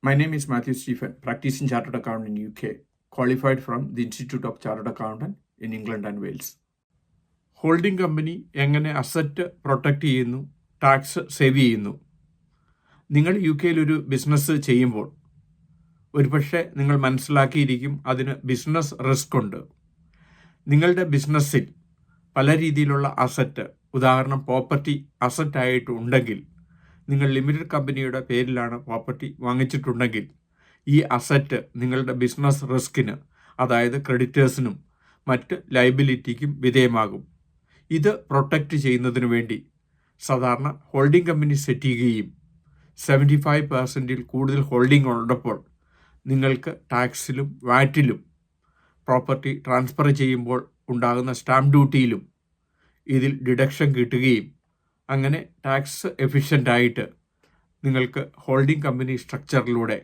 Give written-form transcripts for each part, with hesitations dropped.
My name is Matthew Stephen, practicing Chartered Accountant in UK, qualified from the Institute of Chartered Accountant in England and Wales. Holding company എങ്ങനെ asset protect ചെയ്യുന്നു, tax save ചെയ്യുന്നു? നിങ്ങൾ U കെയിൽ ഒരു business ചെയ്യുമ്പോൾ ഒരുപക്ഷെ നിങ്ങൾ മനസ്സിലാക്കിയിരിക്കും അതിന് ബിസിനസ് റിസ്ക് ഉണ്ട്. നിങ്ങളുടെ ബിസിനസ്സിൽ പല രീതിയിലുള്ള അസറ്റ്, ഉദാഹരണം പ്രോപ്പർട്ടി അസറ്റായിട്ട് ഉണ്ടെങ്കിൽ, നിങ്ങൾ ലിമിറ്റഡ് കമ്പനിയുടെ പേരിലാണ് പ്രോപ്പർട്ടി വാങ്ങിച്ചിട്ടുണ്ടെങ്കിൽ, ഈ അസറ്റ് നിങ്ങളുടെ ബിസിനസ് റിസ്കിന്, അതായത് ക്രെഡിറ്റേഴ്സിനും മറ്റ് ലയബിലിറ്റിക്കും വിധേയമാകും. ഇത് പ്രൊട്ടക്റ്റ് ചെയ്യുന്നതിന് വേണ്ടി സാധാരണ ഹോൾഡിംഗ് കമ്പനി സെറ്റ് ചെയ്യുകയും 75% കൂടുതൽ ഹോൾഡിംഗ് ഉള്ളപ്പോൾ നിങ്ങൾക്ക് ടാക്സിലും വാറ്റിലും പ്രോപ്പർട്ടി ട്രാൻസ്ഫർ ചെയ്യുമ്പോൾ ഉണ്ടാകുന്ന സ്റ്റാമ്പ് ഡ്യൂട്ടിയിലും ഇതിൽ ഡിഡക്ഷൻ കിട്ടുകയും അങ്ങനെ ടാക്സ് എഫിഷ്യൻ്റായിട്ട് നിങ്ങൾക്ക് ഹോൾഡിംഗ് കമ്പനി സ്ട്രക്ചറിലൂടെ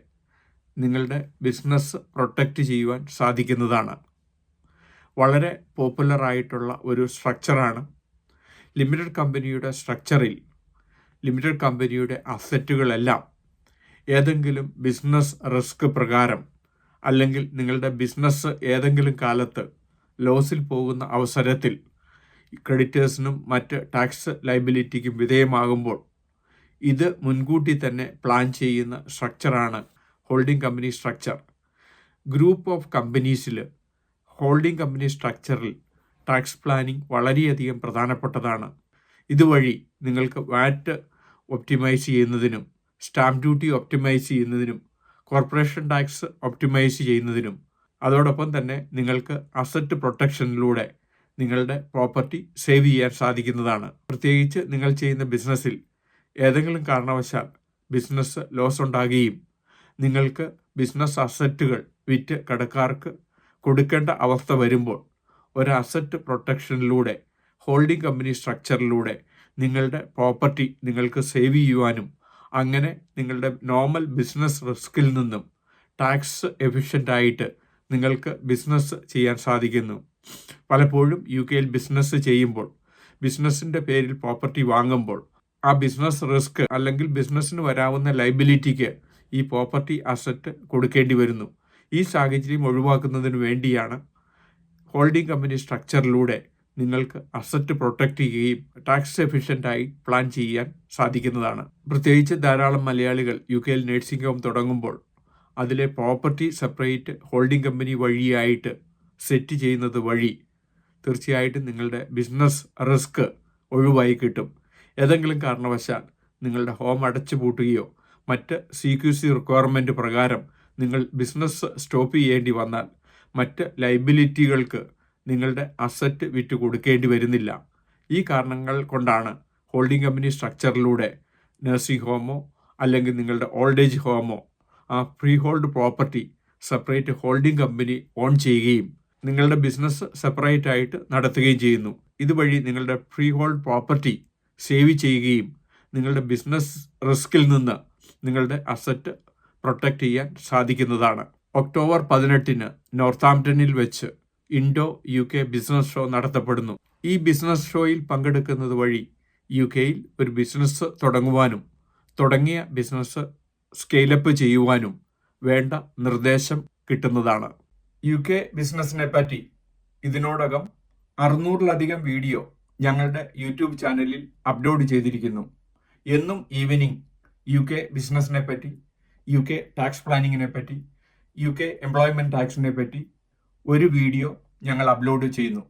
നിങ്ങളുടെ ബിസിനസ് പ്രൊട്ടക്റ്റ് ചെയ്യുവാൻ സാധിക്കുന്നതാണ്. വളരെ പോപ്പുലറായിട്ടുള്ള ഒരു സ്ട്രക്ചറാണ്. ലിമിറ്റഡ് കമ്പനിയുടെ സ്ട്രക്ചറിൽ ലിമിറ്റഡ് കമ്പനിയുടെ അസറ്റുകളെല്ലാം ഏതെങ്കിലും ബിസിനസ് റിസ്ക് പ്രകാരം, അല്ലെങ്കിൽ നിങ്ങളുടെ ബിസിനസ് ഏതെങ്കിലും കാലത്ത് ലോസിൽ പോകുന്ന അവസരത്തിൽ ക്രെഡിറ്റേഴ്സിനും മറ്റ് ടാക്സ് ലയബിലിറ്റിക്കും വിധേയമാകുമ്പോൾ ഇത് മുൻകൂട്ടി തന്നെ പ്ലാൻ ചെയ്യുന്ന സ്ട്രക്ചറാണ് holding company structure. Group of കമ്പനീസിൽ ഹോൾഡിംഗ് കമ്പനി സ്ട്രക്ചറിൽ ടാക്സ് പ്ലാനിംഗ് വളരെയധികം പ്രധാനപ്പെട്ടതാണ്. ഇതുവഴി നിങ്ങൾക്ക് വാറ്റ് ഒപ്റ്റിമൈസ് ചെയ്യുന്നതിനും, സ്റ്റാമ്പ് ഡ്യൂട്ടി ഒപ്റ്റിമൈസ് ചെയ്യുന്നതിനും, കോർപ്പറേഷൻ ടാക്സ് ഒപ്റ്റിമൈസ് ചെയ്യുന്നതിനും, അതോടൊപ്പം തന്നെ നിങ്ങൾക്ക് അസറ്റ് പ്രൊട്ടക്ഷനിലൂടെ നിങ്ങളുടെ പ്രോപ്പർട്ടി സേവ് ചെയ്യാൻ സാധിക്കുന്നതാണ്. പ്രത്യേകിച്ച് നിങ്ങൾ ചെയ്യുന്ന ബിസിനസ്സിൽ ഏതെങ്കിലും കാരണവശാൽ ബിസിനസ് ലോസ് ഉണ്ടാകുകയും നിങ്ങൾക്ക് ബിസിനസ് അസറ്റുകൾ വിറ്റ് കടക്കാർക്ക് കൊടുക്കേണ്ട അവസ്ഥ വരുമ്പോൾ ഒരു അസറ്റ് പ്രൊട്ടക്ഷനിലൂടെ, ഹോൾഡിംഗ് കമ്പനി സ്ട്രക്ചറിലൂടെ നിങ്ങളുടെ പ്രോപ്പർട്ടി നിങ്ങൾക്ക് സേവ് ചെയ്യുവാനും അങ്ങനെ നിങ്ങളുടെ നോർമൽ ബിസിനസ് റിസ്കിൽ നിന്നും ടാക്സ് എഫിഷ്യൻ്റായിട്ട് നിങ്ങൾക്ക് ബിസിനസ് ചെയ്യാൻ സാധിക്കുന്നു. പലപ്പോഴും യു കെയിൽ ബിസിനസ് ചെയ്യുമ്പോൾ, ബിസിനസ്സിൻ്റെ പേരിൽ പ്രോപ്പർട്ടി വാങ്ങുമ്പോൾ ആ ബിസിനസ് റിസ്ക് അല്ലെങ്കിൽ ബിസിനസ്സിന് വരാവുന്ന ലയബിലിറ്റിക്ക് ഈ പ്രോപ്പർട്ടി അസറ്റ് കൊടുക്കേണ്ടി വരുന്നു. ഈ സാഹചര്യം ഒഴിവാക്കുന്നതിന് വേണ്ടിയാണ് ഹോൾഡിംഗ് കമ്പനി സ്ട്രക്ചറിലൂടെ നിങ്ങൾക്ക് അസറ്റ് പ്രൊട്ടക്റ്റ് ചെയ്യുകയും ടാക്സ് എഫിഷ്യൻ്റായി പ്ലാൻ ചെയ്യാൻ സാധിക്കുന്നതാണ്. പ്രത്യേകിച്ച് ധാരാളം മലയാളികൾ യു കെയിൽ നഴ്സിംഗ് ഹോം തുടങ്ങുമ്പോൾ അതിലെ പ്രോപ്പർട്ടി സെപ്പറേറ്റ് ഹോൾഡിംഗ് കമ്പനി വഴിയായിട്ട് സെറ്റ് ചെയ്യുന്നത് വഴി തീർച്ചയായിട്ടും നിങ്ങളുടെ ബിസിനസ് റിസ്ക് ഒഴിവായി കിട്ടും. ഏതെങ്കിലും കാരണവശാൽ നിങ്ങളുടെ ഹോം അടച്ചു പൂട്ടുകയോ മറ്റ് CQC റിക്വയർമെൻറ്റ് പ്രകാരം നിങ്ങൾ ബിസിനസ് സ്റ്റോപ്പ് ചെയ്യേണ്ടി വന്നാൽ മറ്റ് ലയബിലിറ്റികൾക്ക് നിങ്ങളുടെ അസറ്റ് വിറ്റ് കൊടുക്കേണ്ടി വരുന്നില്ല. ഈ കാരണങ്ങൾ കൊണ്ടാണ് ഹോൾഡിംഗ് കമ്പനി സ്ട്രക്ചറിലൂടെ നഴ്സിംഗ് ഹോമോ അല്ലെങ്കിൽ നിങ്ങളുടെ ഓൾഡ് ഏജ് ഹോമോ ആ free hold property separate holding company on ചെയ്യുകയും നിങ്ങളുടെ ബിസിനസ് സെപ്പറേറ്റ് ആയിട്ട് നടത്തുകയും ചെയ്യുന്നു. ഇതുവഴി നിങ്ങളുടെ ഫ്രീ ഹോൾഡ് പ്രോപ്പർട്ടി സേവ് ചെയ്യുകയും നിങ്ങളുടെ ബിസിനസ് റിസ്കിൽ നിന്ന് നിങ്ങളുടെ അസറ്റ് പ്രൊട്ടക്റ്റ് ചെയ്യാൻ സാധിക്കുന്നതാണ്. ഒക്ടോബർ 18 നോർത്താംപ്ടണിൽ വെച്ച് ഇൻഡോ UK ബിസിനസ് ഷോ നടത്തപ്പെടുന്നു. ഈ ബിസിനസ് ഷോയിൽ പങ്കെടുക്കുന്നത് വഴി യു കെയിൽ ഒരു ബിസിനസ് തുടങ്ങുവാനും തുടങ്ങിയ ബിസിനസ് സ്കെയിലപ്പ് ചെയ്യുവാനും വേണ്ട നിർദ്ദേശം കിട്ടുന്നതാണ്. യു കെ ബിസിനസ്സിനെ പറ്റി ഇതിനോടകം 600-ലധികം വീഡിയോ ഞങ്ങളുടെ യൂട്യൂബ് ചാനലിൽ അപ്ലോഡ് ചെയ്തിരിക്കുന്നു. എന്നും ഈവനിങ് യു കെ ബിസിനസ്സിനെ പറ്റി, യു കെ ടാക്സ് പ്ലാനിങ്ങിനെ പറ്റി, യു കെ എംപ്ലോയ്മെൻറ്റ് ടാക്സിനെ പറ്റി ഒരു വീഡിയോ ഞങ്ങൾ അപ്ലോഡ് ചെയ്യുന്നു.